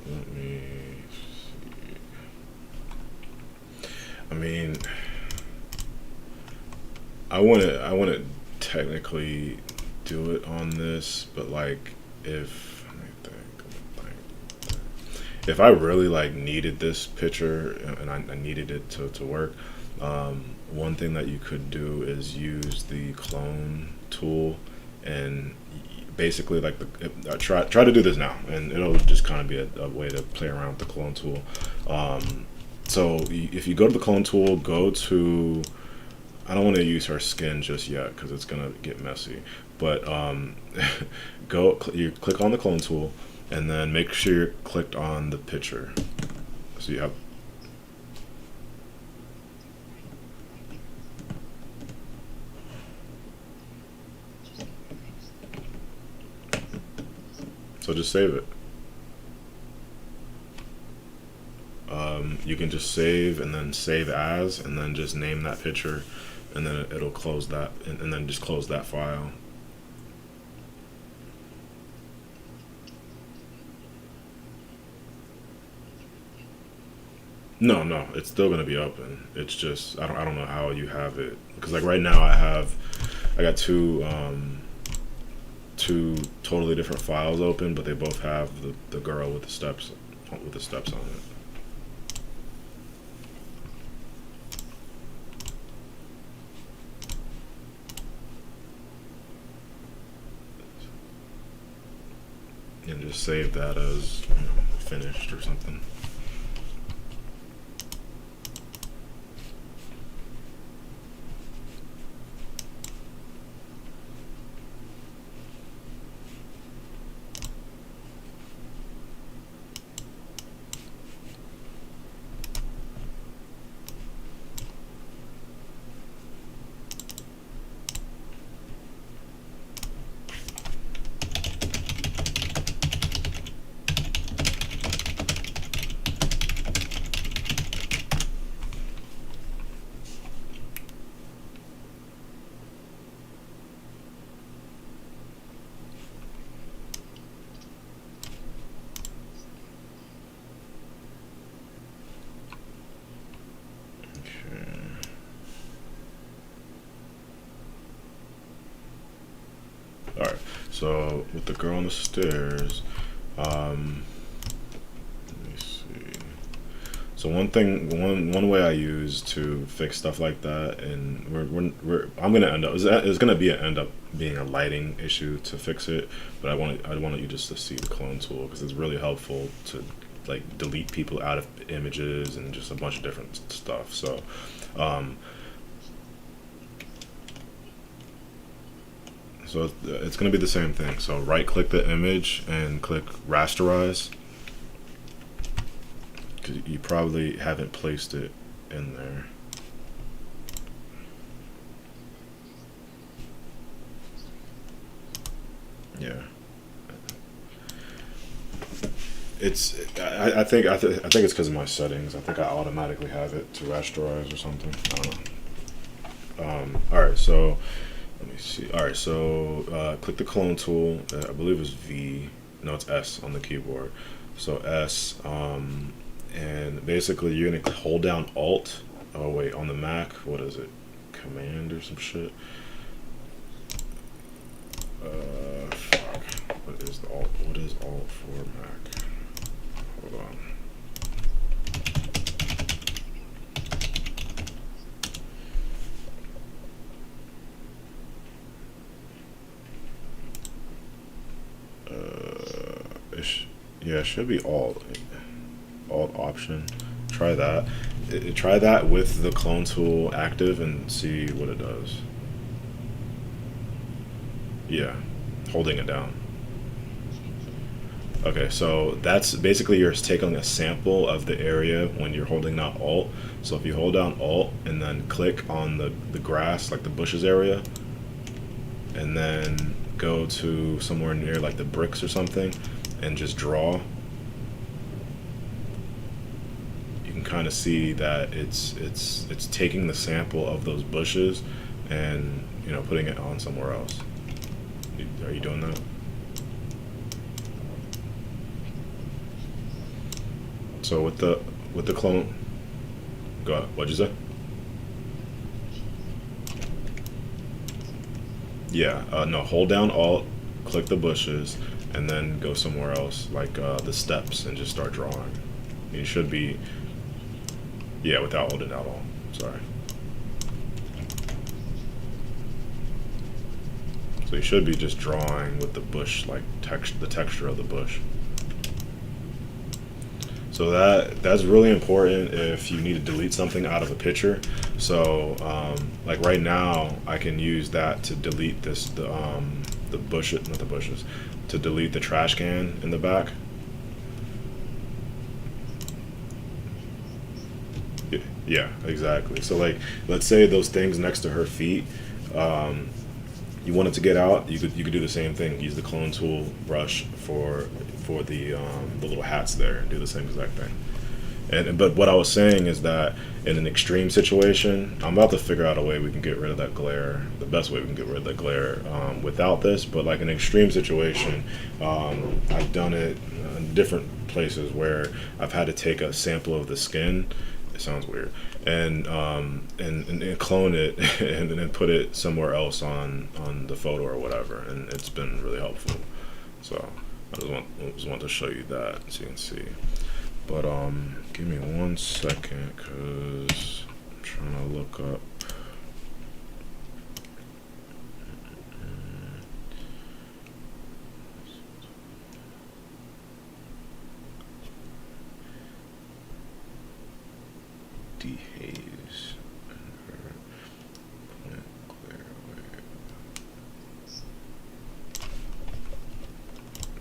Let me see. I mean, I want to technically do it on this, but like if let me think. If I really like needed this picture and I needed it to work, one thing that you could do is use the clone tool and basically like try to do this now, and it'll just kind of be a way to play around with the clone tool. So if you go to the clone tool, go to, I don't want to use her skin just yet because it's gonna get messy, but you click on the clone tool and then make sure you're clicked on the picture. So you have. So just save it. You can just save and then save as and then just name that picture, and then it'll close that, and then just close that file. No, it's still gonna be open. It's just I don't know how you have it, because like right now I got two totally different files open, but they both have the girl with the steps on it. And just save that as, finished or something. All right. So with the girl on the stairs, let me see. So one way I use to fix stuff like that, and I'm gonna end up it's gonna be end up being a lighting issue to fix it, but I wanted you just to see the clone tool because it's really helpful to like delete people out of images and just a bunch of different stuff. So um, it's going to be the same thing. So right click the image and click rasterize, because you probably haven't placed it in there. Yeah. I think it's because of my settings. I think I automatically have it to rasterize or something. I don't know. All right, so let me see. All right, so click the clone tool. I believe it's V. No, it's S on the keyboard. So S, and basically you're gonna hold down Alt. Oh wait, on the Mac, what is it? Command or some shit. Fuck. What is the Alt? What is Alt for Mac? Hold on. Yeah, it should be Alt Option. Try that. Try that with the clone tool active and see what it does. Yeah, holding it down. Okay, so that's basically you're taking a sample of the area when you're holding down Alt. So if you hold down Alt and then click on the grass, like the bushes area, and then go to somewhere near like the bricks or something and just draw, you can kind of see that it's taking the sample of those bushes and putting it on somewhere else. Are you doing that? So with the clone, go ahead. What'd you say? Yeah, no, hold down Alt, click the bushes, and then go somewhere else, like the steps, and just start drawing. You should be, yeah, without holding down Alt. Sorry. So you should be just drawing with the bush, like the texture of the bush. So that's really important if you need to delete something out of a picture. So like right now, I can use that to delete the bushes, not the bushes, to delete the trash can in the back. Yeah, exactly. So like, let's say those things next to her feet, you want it to get out. You could do the same thing. Use the clone tool brush for the little hats there, and do the same exact thing. But what I was saying is that in an extreme situation, I'm about to figure out a way we can get rid of that glare. The best way we can get rid of that glare without this, but like an extreme situation, I've done it in different places where I've had to take a sample of the skin. It sounds weird, and clone it and then put it somewhere else on the photo or whatever, and it's been really helpful. So I just want to show you that so you can see. But give me 1 second, cause I'm trying to look up. Dehaze.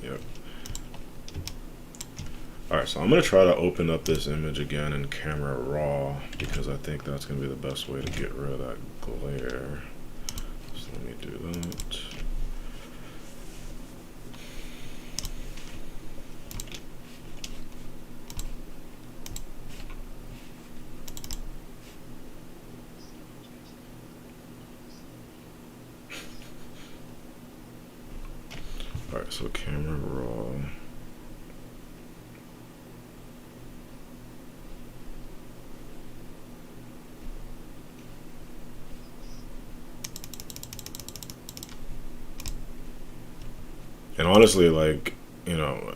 Yep. Alright, so I'm going to try to open up this image again in Camera Raw, because I think that's going to be the best way to get rid of that glare. So let me do that. Alright, so Camera Raw. And honestly, like, you know,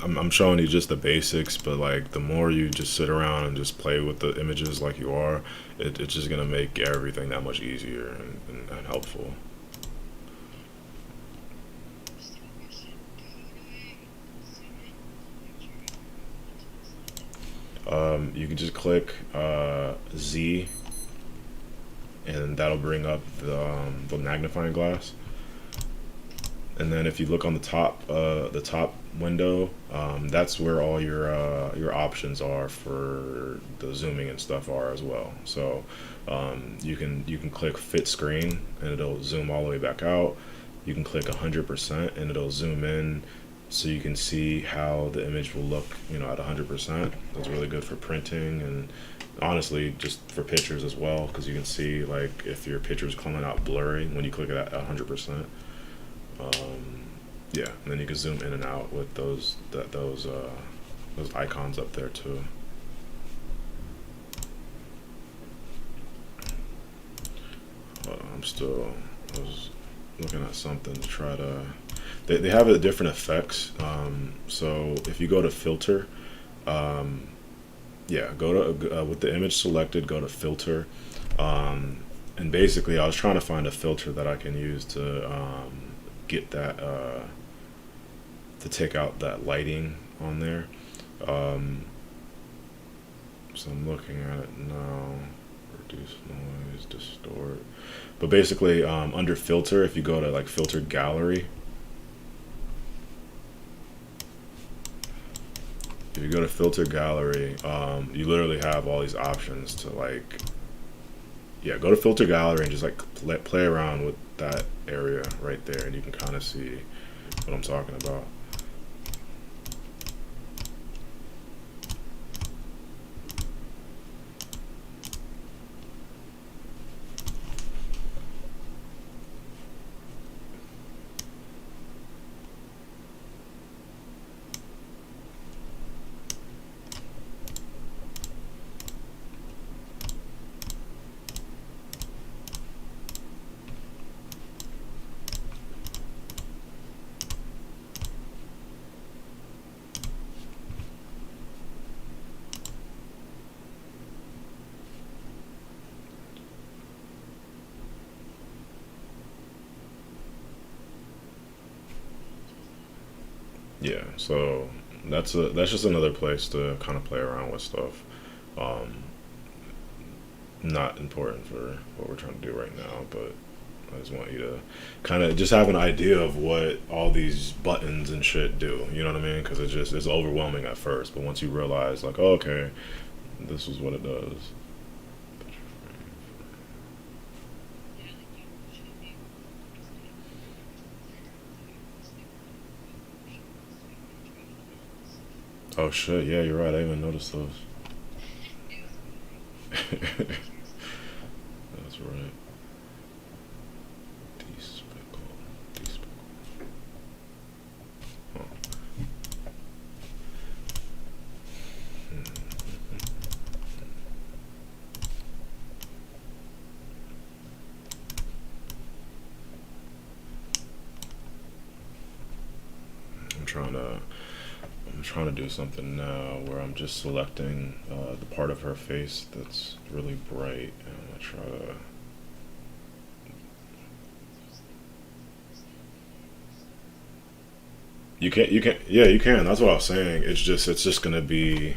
I'm showing you just the basics, but like the more you just sit around and just play with the images like you are, it's just gonna make everything that much easier and helpful. You can just click Z, and that'll bring up the magnifying glass. And then if you look on the top window, that's where all your options are for the zooming and stuff are as well. So you can click fit screen and it'll zoom all the way back out. You can click 100% and it'll zoom in, so you can see how the image will look, you know, at 100%. That's really good for printing and honestly just for pictures as well, because you can see like if your picture is coming out blurry when you click it at 100%. Yeah, and then you can zoom in and out with those icons up there too. I was looking at something to try to. They have different effects. So if you go to filter, um, yeah, go to with the image selected, go to filter, and basically I was trying to find a filter that I can use to get that to take out that lighting on there. Um, so I'm looking at it now. Reduce noise, distort. But basically, under filter, if you go to like filter gallery, if you go to filter gallery, you literally have all these options to like, yeah, go to filter gallery and just like play around with that area right there, and you can kind of see what I'm talking about. Yeah, so that's just another place to kind of play around with stuff. Um, Not important for what we're trying to do right now, but I just want you to kind of just have an idea of what all these buttons and shit do. You know what I mean? Because it's overwhelming at first, but once you realize like, oh, okay, this is what it does. Oh shit, yeah, you're right. I didn't even noticed those. That's right. Despicable. Despicable. Huh. I'm trying to I'm trying to do something now where I'm just selecting the part of her face that's really bright, and I'm gonna try to. Yeah, you can. That's what I was saying. It's just gonna be.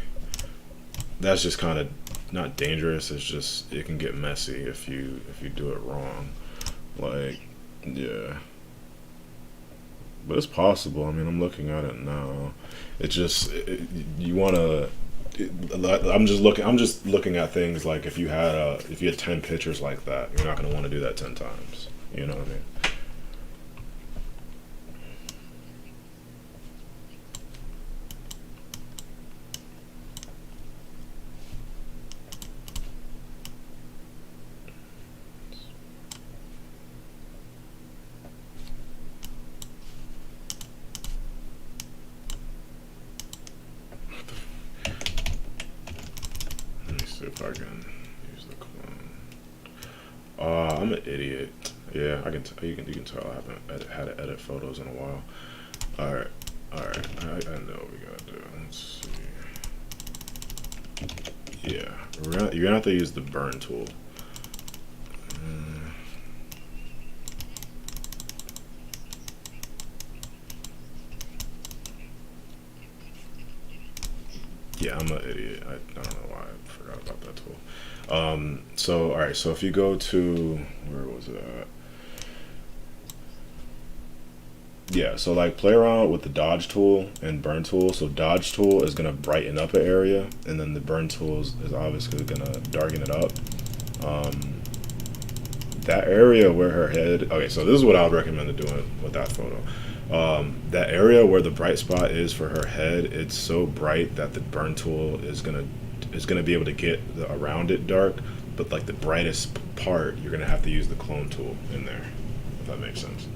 That's just kind of not dangerous. It's just it can get messy if you do it wrong. Like, yeah, but it's possible. I mean, I'm looking at it now. It's just you want to. I'm just looking at things like if you had 10 pictures like that, you're not gonna want to do that 10 times. You know what I mean? Let me see if I can use the clone. I'm an idiot. Yeah, I can. You can tell I haven't had to edit photos in a while. All right, all right. I know what we gotta do. Let's see. Yeah, you're gonna have to use the burn tool. Yeah, I'm an idiot. I don't know why I forgot about that tool. So all right. So if you go to, where was it at? Yeah, so like play around with the dodge tool and burn tool. So dodge tool is gonna brighten up an area, and then the burn tool is obviously gonna darken it up. Um, that area where her head. Okay, so this is what I would recommend doing with that photo. That area where the bright spot is for her head, it's so bright that the burn tool is gonna be able to get around it dark. But like the brightest part, you're gonna have to use the clone tool in there, if that makes sense.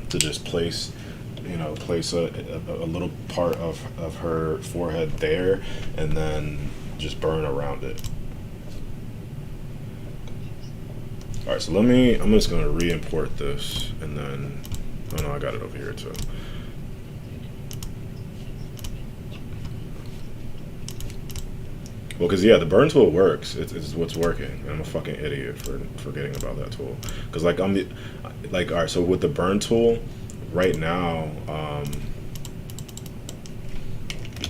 To just place, place a little part of her forehead there, and then just burn around it. All right, so I'm just gonna re-import this, and then, oh no, I got it over here too. Well, because yeah, the burn tool works. It's what's working. And I'm a fucking idiot for forgetting about that tool. Because like, all right. So with the burn tool, right now,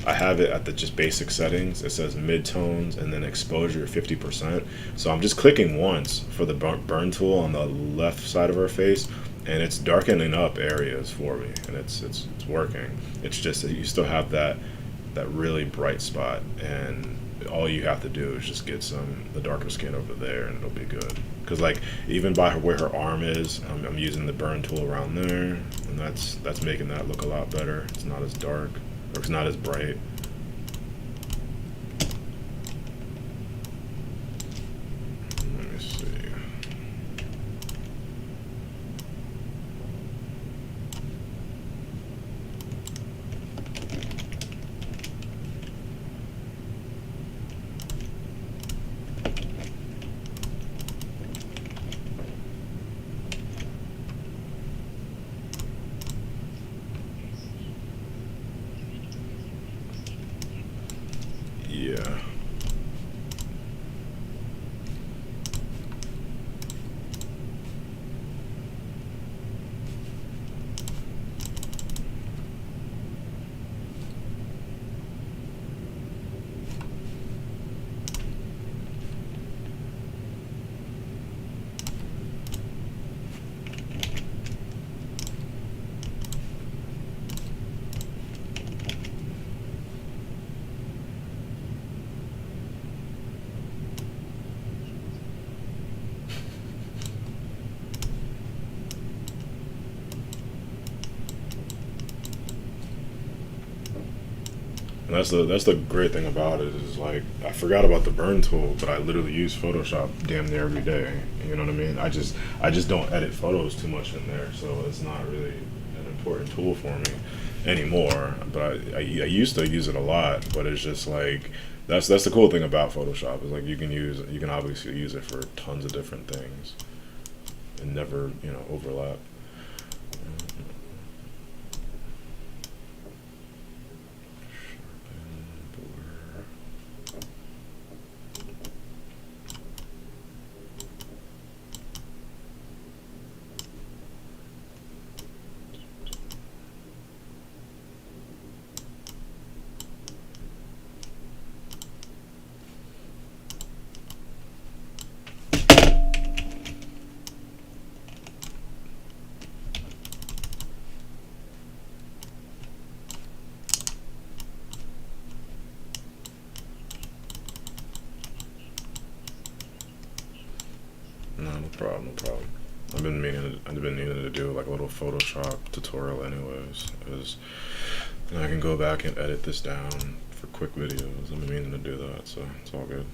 I have it at the just basic settings. It says mid tones and then exposure 50%. So I'm just clicking once for the burn tool on the left side of her face, and it's darkening up areas for me, and it's working. It's just that you still have that really bright spot, and all you have to do is just get the darker skin over there, and it'll be good. Because like even by where her arm is, I'm using the burn tool around there, and that's making that look a lot better. It's not as dark, or it's not as bright. Let me see. Yeah. And that's the great thing about it is like I forgot about the burn tool, but I literally use Photoshop damn near every day. You know what I mean? I just don't edit photos too much in there, so it's not really an important tool for me anymore. But I used to use it a lot, but it's just like that's the cool thing about Photoshop is like you can obviously use it for tons of different things and never overlap. No, no problem, no problem. I've been meaning to do like a little Photoshop tutorial anyways, because then I can go back and edit this down for quick videos. I've been meaning to do that, so it's all good.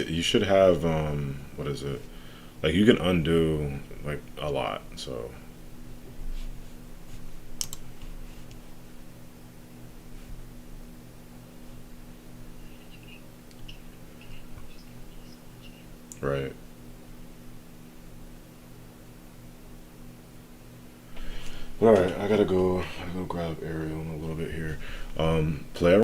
You should have what is it? Like you can undo like a lot, so Right. All right, I gotta go. I gotta go grab Ariel in a little bit here. Play